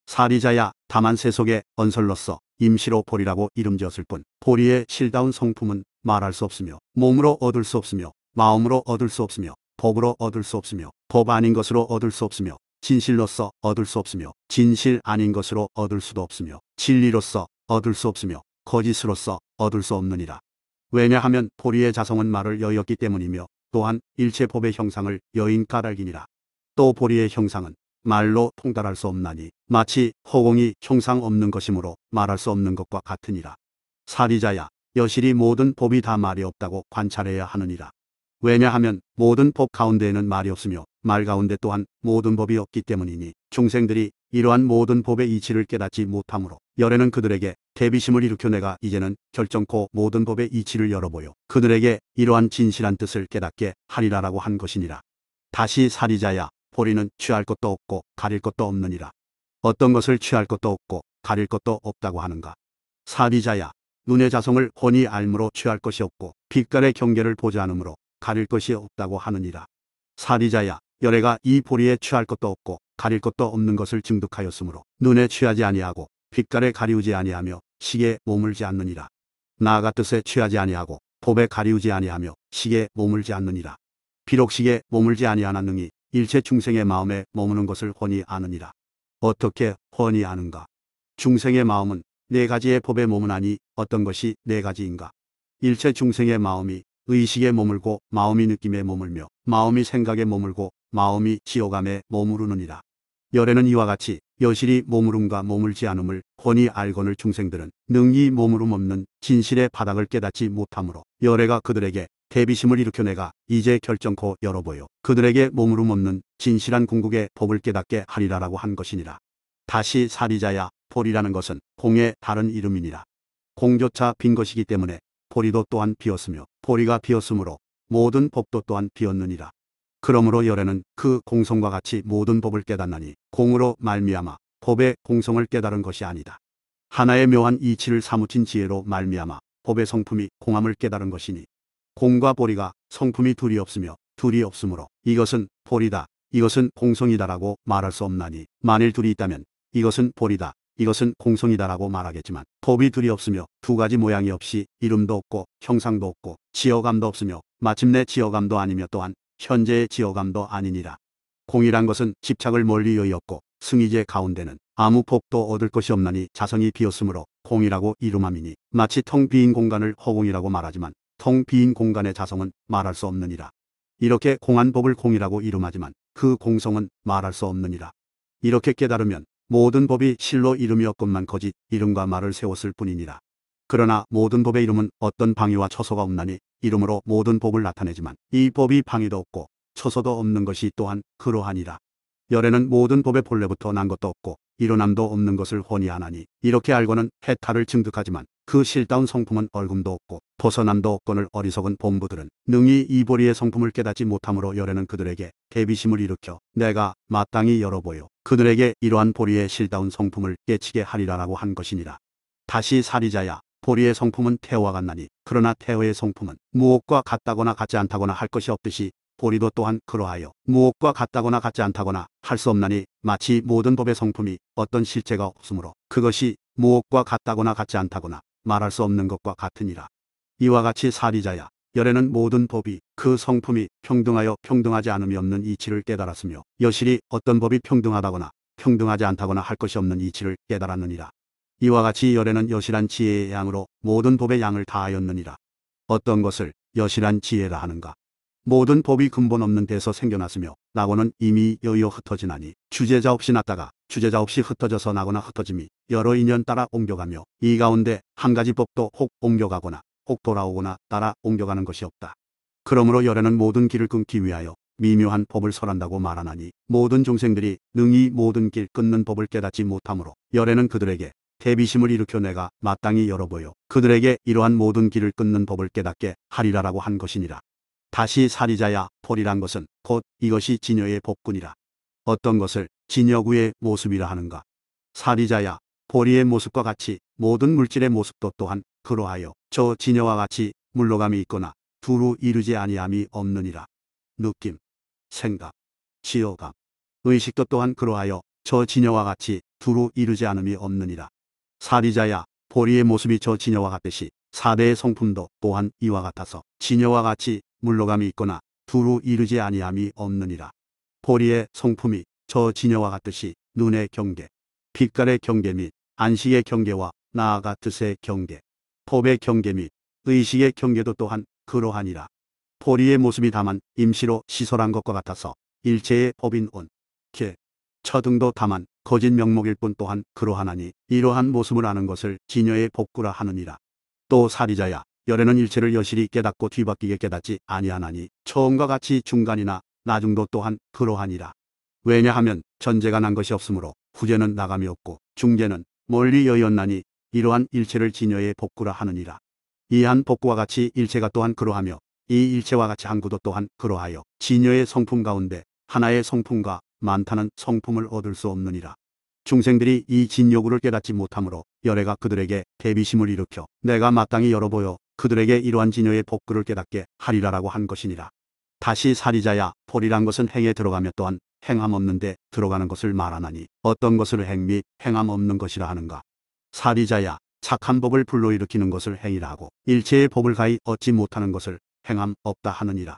A: 사리자야 다만 세속의 언설로서 임시로 보리라고 이름지었을 뿐 보리의 실다운 성품은 말할 수 없으며 몸으로 얻을 수 없으며 마음으로 얻을 수 없으며 법으로 얻을 수 없으며 법 아닌 것으로 얻을 수 없으며 진실로서 얻을 수 없으며 진실 아닌 것으로 얻을 수도 없으며 진리로서 얻을 수 없으며 거짓으로서 얻을 수 없느니라. 왜냐하면 보리의 자성은 말을 여의었기 때문이며 또한 일체 법의 형상을 여인 까닭이니라. 또 보리의 형상은 말로 통달할 수 없나니 마치 허공이 형상 없는 것이므로 말할 수 없는 것과 같으니라. 사리자야 여실히 모든 법이 다 말이 없다고 관찰해야 하느니라. 왜냐하면 모든 법 가운데에는 말이 없으며 말 가운데 또한 모든 법이 없기 때문이니 중생들이 이러한 모든 법의 이치를 깨닫지 못하므로 열애는 그들에게 대비심을 일으켜 내가 이제는 결정코 모든 법의 이치를 열어보여 그들에게 이러한 진실한 뜻을 깨닫게 하리라라고 한 것이니라. 다시 사리자야 보리는 취할 것도 없고 가릴 것도 없느니라. 어떤 것을 취할 것도 없고 가릴 것도 없다고 하는가. 사리자야 눈의 자성을 훤히 알므로 취할 것이 없고 빛깔의 경계를 보지 않으므로 가릴 것이 없다고 하느니라. 사리자야 열애가 이 보리에 취할 것도 없고 가릴 것도 없는 것을 증득하였으므로 눈에 취하지 아니하고 빛깔에 가리우지 아니하며 식에 머물지 않느니라. 나아가 뜻에 취하지 아니하고 법에 가리우지 아니하며 식에 머물지 않느니라. 비록 식에 머물지 아니하나 능히 일체 중생의 마음에 머무는 것을 훤히 아느니라. 어떻게 훤히 아는가. 중생의 마음은 네 가지의 법에 머무나니 어떤 것이 네 가지인가. 일체 중생의 마음이 의식에 머물고 마음이 느낌에 머물며 마음이 생각에 머물고 마음이 지어감에 머무르느니라. 열애는 이와 같이 여실히 머무름과 머물지 않음을 훤히 알거늘 중생들은 능히 머무름 없는 진실의 바닥을 깨닫지 못하므로 열애가 그들에게 대비심을 일으켜 내가 이제 결정코 열어보여 그들에게 머무름 없는 진실한 궁극의 법을 깨닫게 하리라라고 한 것이니라. 다시 사리자야 보리라는 것은 공의 다른 이름이니라. 공조차 빈 것이기 때문에 보리도 또한 비었으며 보리가 비었으므로 모든 법도 또한 비었느니라. 그러므로 열애는 그 공성과 같이 모든 법을 깨닫나니 공으로 말미암아 법의 공성을 깨달은 것이 아니다. 하나의 묘한 이치를 사무친 지혜로 말미암아 법의 성품이 공함을 깨달은 것이니 공과 보리가 성품이 둘이 없으며 둘이 없으므로 이것은 보리다 이것은 공성이다라고 말할 수 없나니 만일 둘이 있다면 이것은 보리다 이것은 공성이다라고 말하겠지만 법이 둘이 없으며 두 가지 모양이 없이 이름도 없고 형상도 없고 지어감도 없으며 마침내 지어감도 아니며 또한 현재의 지어감도 아니니라. 공이란 것은 집착을 멀리 여의었고 승의제 가운데는 아무 법도 얻을 것이 없나니 자성이 비었으므로 공이라고 이름함이니 마치 텅 비인 공간을 허공이라고 말하지만 텅 비인 공간의 자성은 말할 수 없느니라. 이렇게 공한 법을 공이라고 이름하지만 그 공성은 말할 수 없느니라. 이렇게 깨달으면 모든 법이 실로 이름이었건만 거짓 이름과 말을 세웠을 뿐이니라. 그러나 모든 법의 이름은 어떤 방위와 처소가 없나니 이름으로 모든 법을 나타내지만 이 법이 방위도 없고 처소도 없는 것이 또한 그러하니라. 열애는 모든 법의 본래부터 난 것도 없고 일어남도 없는 것을 훤히 아나니 이렇게 알고는 해탈을 증득하지만 그 실다운 성품은 얼금도 없고 벗어남도 없거늘 어리석은 본부들은 능히 이 보리의 성품을 깨닫지 못함으로 열애는 그들에게 대비심을 일으켜 내가 마땅히 열어보여 그들에게 이러한 보리의 실다운 성품을 깨치게 하리라라고 한 것이니라. 다시 사리자야 보리의 성품은 태호와 같나니 그러나 태호의 성품은 무엇과 같다거나 같지 않다거나 할 것이 없듯이 보리도 또한 그러하여 무엇과 같다거나 같지 않다거나 할 수 없나니 마치 모든 법의 성품이 어떤 실체가 없으므로 그것이 무엇과 같다거나 같지 않다거나 말할 수 없는 것과 같으니라. 이와 같이 사리자야 열애는 모든 법이 그 성품이 평등하여 평등하지 않음이 없는 이치를 깨달았으며 여실히 어떤 법이 평등하다거나 평등하지 않다거나 할 것이 없는 이치를 깨달았느니라. 이와 같이 열애는 여실한 지혜의 양으로 모든 법의 양을 다하였느니라. 어떤 것을 여실한 지혜라 하는가. 모든 법이 근본 없는 데서 생겨났으며 낙원은 이미 여여 흩어지나니 주제자 없이 났다가 주제자 없이 흩어져서 나거나 흩어짐이 여러 인연 따라 옮겨가며 이 가운데 한 가지 법도 혹 옮겨가거나 혹 돌아오거나 따라 옮겨가는 것이 없다. 그러므로 열애는 모든 길을 끊기 위하여 미묘한 법을 설한다고 말하나니 모든 종생들이 능히 모든 길 끊는 법을 깨닫지 못하므로 열애는 그들에게 대비심을 일으켜 내가 마땅히 열어보여 그들에게 이러한 모든 길을 끊는 법을 깨닫게 하리라라고 한 것이니라. 다시 사리자야, 폴이란 것은 곧 이것이 진여의 법군이라. 어떤 것을 진여구의 모습이라 하는가. 사리자야, 보리의 모습과 같이 모든 물질의 모습도 또한 그러하여 저 진여와 같이 물러감이 있거나 두루 이루지 아니함이 없느니라. 느낌, 생각, 지어감, 의식도 또한 그러하여 저 진여와 같이 두루 이루지 않음이 없느니라. 사리자야, 보리의 모습이 저 진여와 같듯이 사대의 성품도 또한 이와 같아서 진여와 같이 물러감이 있거나 두루 이루지 아니함이 없느니라. 보리의 성품이 저 진여와 같듯이 눈의 경계, 빛깔의 경계 및 안식의 경계와 나아가 뜻의 경계, 법의 경계 및 의식의 경계도 또한 그러하니라. 보리의 모습이 다만 임시로 시설한 것과 같아서 일체의 법인 온, 계, 처 등도 다만 거짓 명목일 뿐 또한 그러하나니 이러한 모습을 아는 것을 진여의 법구라 하느니라. 또 사리자야, 열애는 일체를 여실히 깨닫고 뒤바뀌게 깨닫지 아니하나니 처음과 같이 중간이나 나중도 또한 그러하니라. 왜냐하면 전제가 난 것이 없으므로 후제는 나감이 없고 중제는 멀리 여의었나니 이러한 일체를 진여의 법구라 하느니라. 이 한 법구와 같이 일체가 또한 그러하며 이 일체와 같이 한 구도 또한 그러하여 진여의 성품 가운데 하나의 성품과 많다는 성품을 얻을 수 없느니라. 중생들이 이 진요구를 깨닫지 못하므로 열애가 그들에게 대비심을 일으켜 내가 마땅히 열어보여 그들에게 이러한 진요의 법구를 깨닫게 하리라라고 한 것이니라. 다시 사리자야, 폴이란 것은 행에 들어가며 또한 행함 없는데 들어가는 것을 말하나니 어떤 것을 행 및 행함 없는 것이라 하는가. 사리자야, 착한 법을 불러일으키는 것을 행이라 하고 일체의 법을 가히 얻지 못하는 것을 행함 없다 하느니라.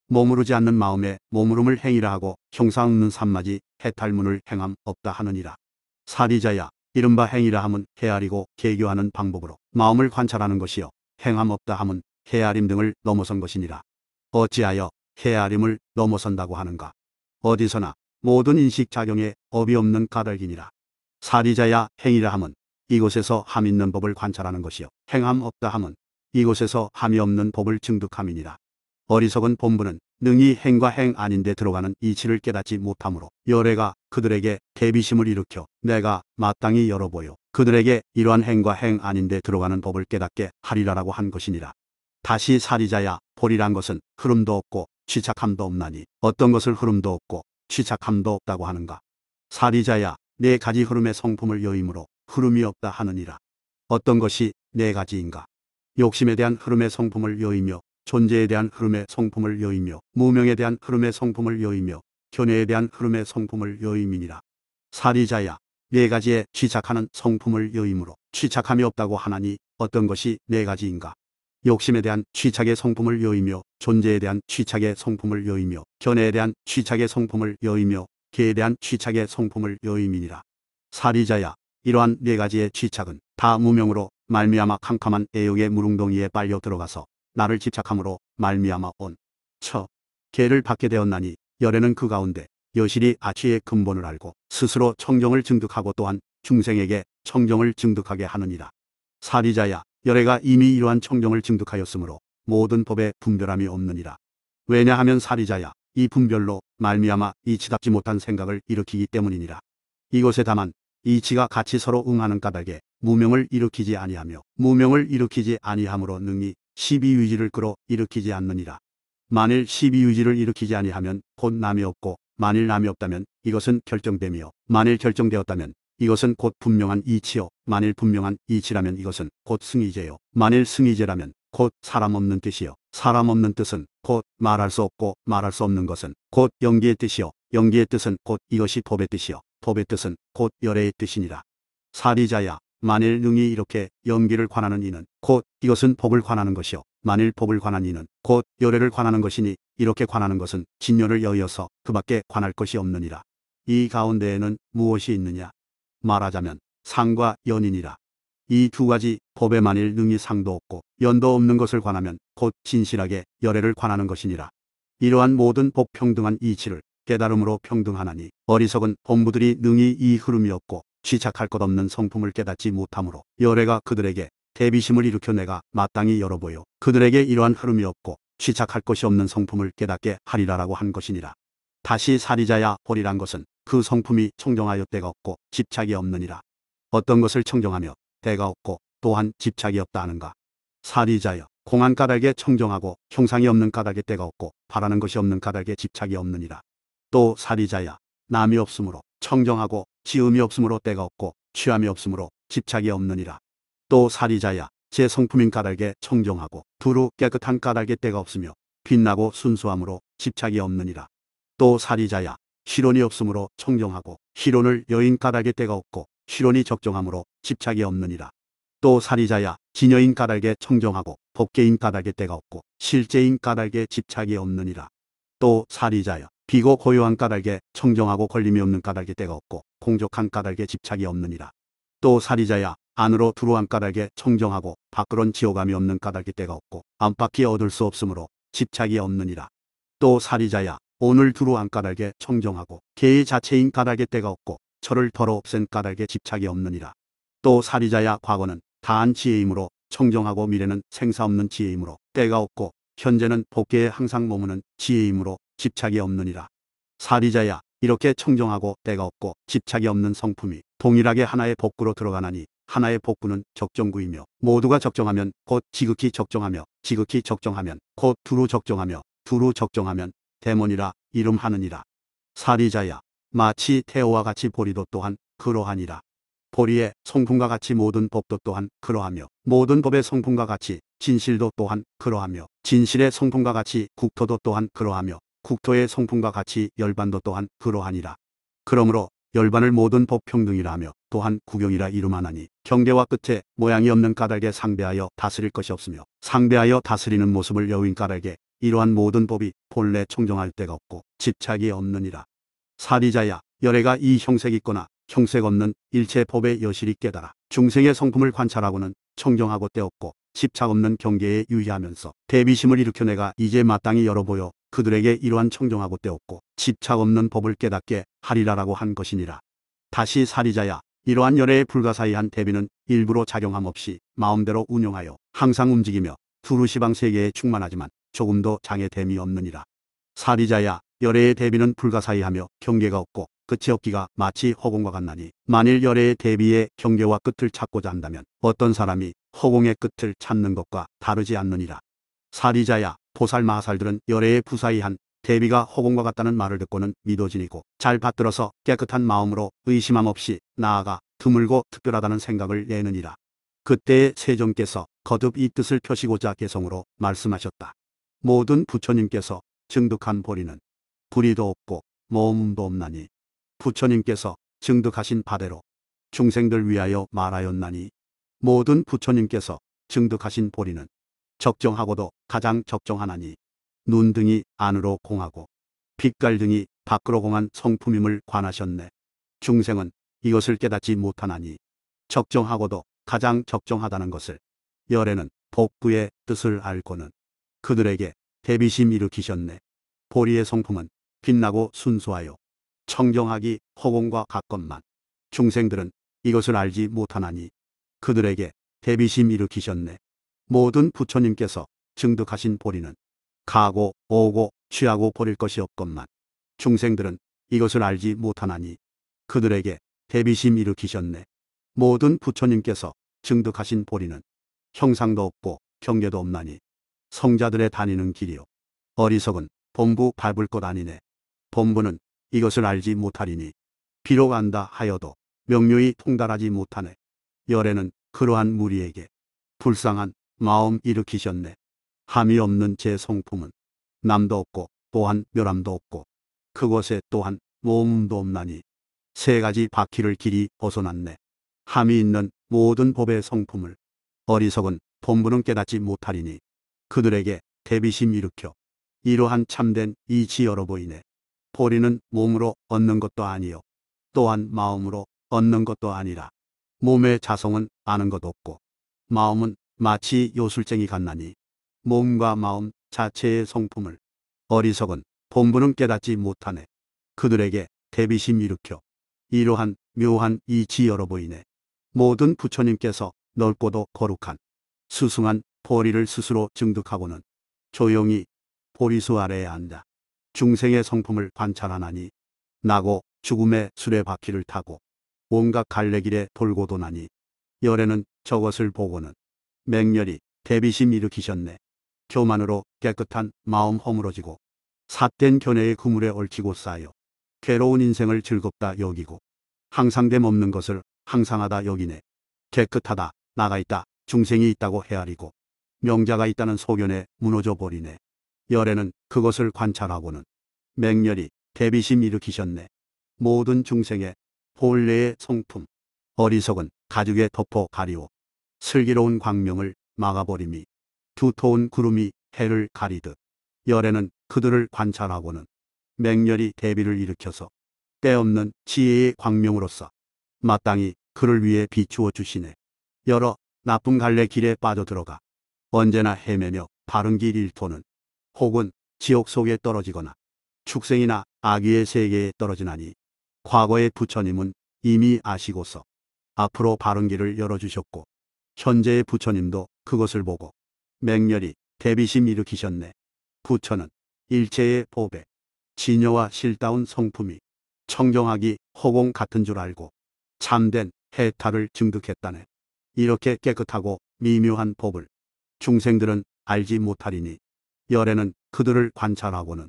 A: 머무르지 않는 마음에 머무름을 행이라 하고 형상 없는 산마지 해탈문을 행함 없다 하느니라. 사리자야, 이른바 행이라 함은 헤아리고 계교하는 방법으로 마음을 관찰하는 것이요 행함 없다 함은 헤아림 등을 넘어선 것이니라. 어찌하여 헤아림을 넘어선다고 하는가. 어디서나 모든 인식작용에 업이 없는 까닭이니라. 사리자야, 행이라 함은 이곳에서 함 있는 법을 관찰하는 것이요 행함 없다 함은 이곳에서 함이 없는 법을 증득함이니라. 어리석은 본부는 능히 행과 행 아닌데 들어가는 이치를 깨닫지 못하므로 열애가 그들에게 대비심을 일으켜 내가 마땅히 열어보여 그들에게 이러한 행과 행 아닌데 들어가는 법을 깨닫게 하리라라고 한 것이니라. 다시 사리자야, 폴이란 것은 흐름도 없고 취착함도 없나니 어떤 것을 흐름도 없고 취착함도 없다고 하는가. 사리자야, 네 가지 흐름의 성품을 여임으로 흐름이 없다 하느니라. 어떤 것이 네 가지인가. 욕심에 대한 흐름의 성품을 여이며 존재에 대한 흐름의 성품을 여이며 무명에 대한 흐름의 성품을 여이며 견해에 대한 흐름의 성품을 여임이니라. 사리자야, 네 가지에 취착하는 성품을 여임으로 취착함이 없다고 하나니 어떤 것이 네 가지인가. 욕심에 대한 취착의 성품을 여이며 존재에 대한 취착의 성품을 여이며 견해에 대한 취착의 성품을 여이며 계에 대한 취착의 성품을 여임이니라. 사리자야, 이러한 네 가지의 취착은 다 무명으로 말미암아 캄캄한 애욕의 무릉덩이에 빨려 들어가서 나를 집착함으로 말미암아 온, 처, 계를 받게 되었나니 열애는 그 가운데 여실히 아취의 근본을 알고 스스로 청정을 증득하고 또한 중생에게 청정을 증득하게 하느니라. 사리자야, 열애가 이미 이러한 청정을 증득하였으므로 모든 법에 분별함이 없느니라. 왜냐하면 사리자야, 이 분별로 말미암아 이치답지 못한 생각을 일으키기 때문이니라. 이곳에 다만 이치가 같이 서로 응하는 까닭에 무명을 일으키지 아니하며 무명을 일으키지 아니하므로 능히 시비유지를 끌어 일으키지 않느니라. 만일 시비유지를 일으키지 아니하면 곧 남이 없고 만일 남이 없다면 이것은 결정되며 만일 결정되었다면 이것은 곧 분명한 이치요 만일 분명한 이치라면 이것은 곧 승이제요 만일 승이제라면 곧 사람 없는 뜻이요 사람 없는 뜻은 곧 말할 수 없고 말할 수 없는 것은 곧 영기의 뜻이요 영기의 뜻은 곧 이것이 법의 뜻이요 법의 뜻은 곧 열애의 뜻이니라. 사리자야, 만일 능히 이렇게 영기를 관하는 이는 곧 이것은 법을 관하는 것이요 만일 법을 관한 이는 곧 열애를 관하는 것이니 이렇게 관하는 것은 진열을 여의어서 그 밖에 관할 것이 없느니라. 이 가운데에는 무엇이 있느냐. 말하자면 상과 연이니라. 이 두 가지 법에 만일 능히 상도 없고 연도 없는 것을 관하면 곧 진실하게 열애를 관하는 것이니라. 이러한 모든 법 평등한 이치를 깨달음으로 평등하나니 어리석은 범부들이 능히 이 흐름이 없고 취착할 것 없는 성품을 깨닫지 못하므로 열애가 그들에게 대비심을 일으켜 내가 마땅히 열어보여 그들에게 이러한 흐름이 없고 취착할 것이 없는 성품을 깨닫게 하리라라고 한 것이니라. 다시 사리자야 홀이란 것은 그 성품이 청정하여 때가 없고 집착이 없느니라. 어떤 것을 청정하며 때가 없고 또한 집착이 없다 하는가. 사리자여 공한 까닭에 청정하고 형상이 없는 까닭에 때가 없고 바라는 것이 없는 까닭에 집착이 없느니라. 또 사리자야 남이 없으므로 청정하고 지음이 없으므로 때가 없고 취함이 없으므로 집착이 없느니라. 또 사리자야 제 성품인 까닭에 청정하고 두루 깨끗한 까닭에 때가 없으며 빛나고 순수함으로 집착이 없느니라. 또 사리자야 희론이 없으므로 청정하고 희론을 여인 까닭에 때가 없고 희론이 적정함으로 집착이 없느니라. 또 사리자야 진여인 까닭에 청정하고 법계인 까닭에 때가 없고 실제인 까닭에 집착이 없느니라. 또 사리자여 비고 고요한 까닭에 청정하고 걸림이 없는 까닭에 때가 없고 공적한 까닭에 집착이 없느니라. 또 사리자야 안으로 두루한 까닭에 청정하고 밖으론 지어감이 없는 까닭에 때가 없고 안팎이 얻을 수 없으므로 집착이 없느니라. 또 사리자야 오늘 두루한 까닭에 청정하고 개의 자체인 까닭에 때가 없고 철을 덜어 없앤 까닭에 집착이 없느니라. 또 사리자야 과거는 다한 지혜이므로 청정하고 미래는 생사 없는 지혜이므로 때가 없고 현재는 법계에 항상 머무는 지혜이므로 집착이 없느니라. 사리자야 이렇게 청정하고 때가 없고 집착이 없는 성품이 동일하게 하나의 법구로 들어가나니 하나의 법구는 적정구이며 모두가 적정하면 곧 지극히 적정하며 지극히 적정하면 곧 두루 적정하며 두루 적정하면 대문이라 이름하느니라. 사리자야 마치 태오와 같이 보리도 또한 그러하니라. 보리의 성품과 같이 모든 법도 또한 그러하며 모든 법의 성품과 같이 진실도 또한 그러하며 진실의 성품과 같이 국토도 또한 그러하며 국토의 성품과 같이 열반도 또한 그러하니라. 그러므로 열반을 모든 법 평등이라 하며 또한 구경이라 이름하나니 경계와 끝에 모양이 없는 까닭에 상대하여 다스릴 것이 없으며 상대하여 다스리는 모습을 여윈 까닭에 이러한 모든 법이 본래 청정할 데가 없고 집착이 없느니라. 사리자야 열애가 이 형색 있거나 형색 없는 일체 법의 여실히 깨달아 중생의 성품을 관찰하고는 청정하고 때 없고 집착 없는 경계에 유의하면서 대비심을 일으켜 내가 이제 마땅히 열어보여 그들에게 이러한 청정하고 때 없고 집착 없는 법을 깨닫게 하리라라고 한 것이니라. 다시 사리자야 이러한 열애에 불가사의한 대비는 일부러 작용함 없이 마음대로 운용하여 항상 움직이며 두루시방 세계에 충만하지만 조금도 장애됨이 없느니라. 사리자야 열애의 대비는 불가사의하며 경계가 없고 끝이 없기가 마치 허공과 같나니 만일 열애의 대비에 경계와 끝을 찾고자 한다면 어떤 사람이 허공의 끝을 찾는 것과 다르지 않느니라. 사리자야 보살 마하살들은 열애의 부사의한 대비가 허공과 같다는 말을 듣고는 믿어지니고 잘 받들어서 깨끗한 마음으로 의심함 없이 나아가 드물고 특별하다는 생각을 내느니라. 그때에 세종께서 거듭 이 뜻을 펴시고자 개성으로 말씀하셨다. 모든 부처님께서 증득한 보리는 불의도 없고 모험도 없나니 부처님께서 증득하신 바대로 중생들 위하여 말하였나니 모든 부처님께서 증득하신 보리는 적정하고도 가장 적정하나니 눈등이 안으로 공하고 빛깔등이 밖으로 공한 성품임을 관하셨네. 중생은 이것을 깨닫지 못하나니 적정하고도 가장 적정하다는 것을 열애는 법구의 뜻을 알고는 그들에게 대비심 일으키셨네. 보리의 성품은 빛나고 순수하여 청정하기 허공과 같건만 중생들은 이것을 알지 못하나니 그들에게 대비심 일으키셨네. 모든 부처님께서 증득하신 보리는 가고 오고 취하고 버릴 것이 없건만 중생들은 이것을 알지 못하나니 그들에게 대비심 일으키셨네. 모든 부처님께서 증득하신 보리는 형상도 없고 경계도 없나니 성자들의 다니는 길이요 어리석은 범부 밟을 것 아니네. 범부는 이것을 알지 못하리니 비록 안다 하여도 명료히 통달하지 못하네. 열애는 그러한 무리에게 불쌍한 마음 일으키셨네. 함이 없는 제 성품은 남도 없고 또한 멸함도 없고 그곳에 또한 모험도 없나니 세 가지 바퀴를 길이 벗어났네. 함이 있는 모든 법의 성품을 어리석은 범부는 깨닫지 못하리니 그들에게 대비심 일으켜 이러한 참된 이치 열어 보이네. 보리는 몸으로 얻는 것도 아니요 또한 마음으로 얻는 것도 아니라 몸의 자성은 아는 것 없고 마음은 마치 요술쟁이 같나니 몸과 마음 자체의 성품을 어리석은 본부는 깨닫지 못하네. 그들에게 대비심 일으켜 이러한 묘한 이치 열어 보이네. 모든 부처님께서 넓고도 거룩한 수승한 보리를 스스로 증득하고는 조용히 보리수 아래에 앉아 중생의 성품을 관찰하나니 나고 죽음의 수레바퀴를 타고 온갖 갈래길에 돌고 도나니 열에는 저것을 보고는 맹렬히 대비심 일으키셨네. 교만으로 깨끗한 마음 허물어지고 삿된 견해의 그물에 얽히고 쌓여 괴로운 인생을 즐겁다 여기고 항상됨 없는 것을 항상하다 여기네. 깨끗하다 나가 있다 중생이 있다고 헤아리고 명자가 있다는 소견에 무너져 버리네. 열에는 그것을 관찰하고는 맹렬히 대비심 일으키셨네. 모든 중생의 본래의 성품 어리석은 가죽에 덮어 가리워 슬기로운 광명을 막아버림이 두터운 구름이 해를 가리듯 열에는 그들을 관찰하고는 맹렬히 대비를 일으켜서 때없는 지혜의 광명으로서 마땅히 그를 위해 비추어 주시네. 여러 나쁜 갈래 길에 빠져들어가 언제나 헤매며 바른 길 잃고는 혹은 지옥 속에 떨어지거나 축생이나 악의의 세계에 떨어지나니 과거의 부처님은 이미 아시고서 앞으로 바른 길을 열어주셨고 현재의 부처님도 그것을 보고 맹렬히 대비심 일으키셨네. 부처는 일체의 보배, 진여와 실다운 성품이 청정하기 허공 같은 줄 알고 참된 해탈을 증득했다네. 이렇게 깨끗하고 미묘한 법을 중생들은 알지 못하리니 열에는 그들을 관찰하고는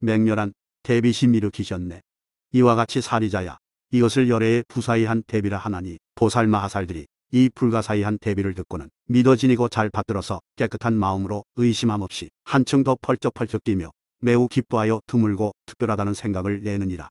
A: 맹렬한 대비심 일으키셨네. 이와 같이 사리자야 이것을 열애의 부사이한 대비라 하나니 보살마하살들이 이 불가사의한 대비를 듣고는 믿어 지니고 잘 받들어서 깨끗한 마음으로 의심함 없이 한층 더 펄쩍펄쩍 뛰며 매우 기뻐하여 드물고 특별하다는 생각을 내느니라.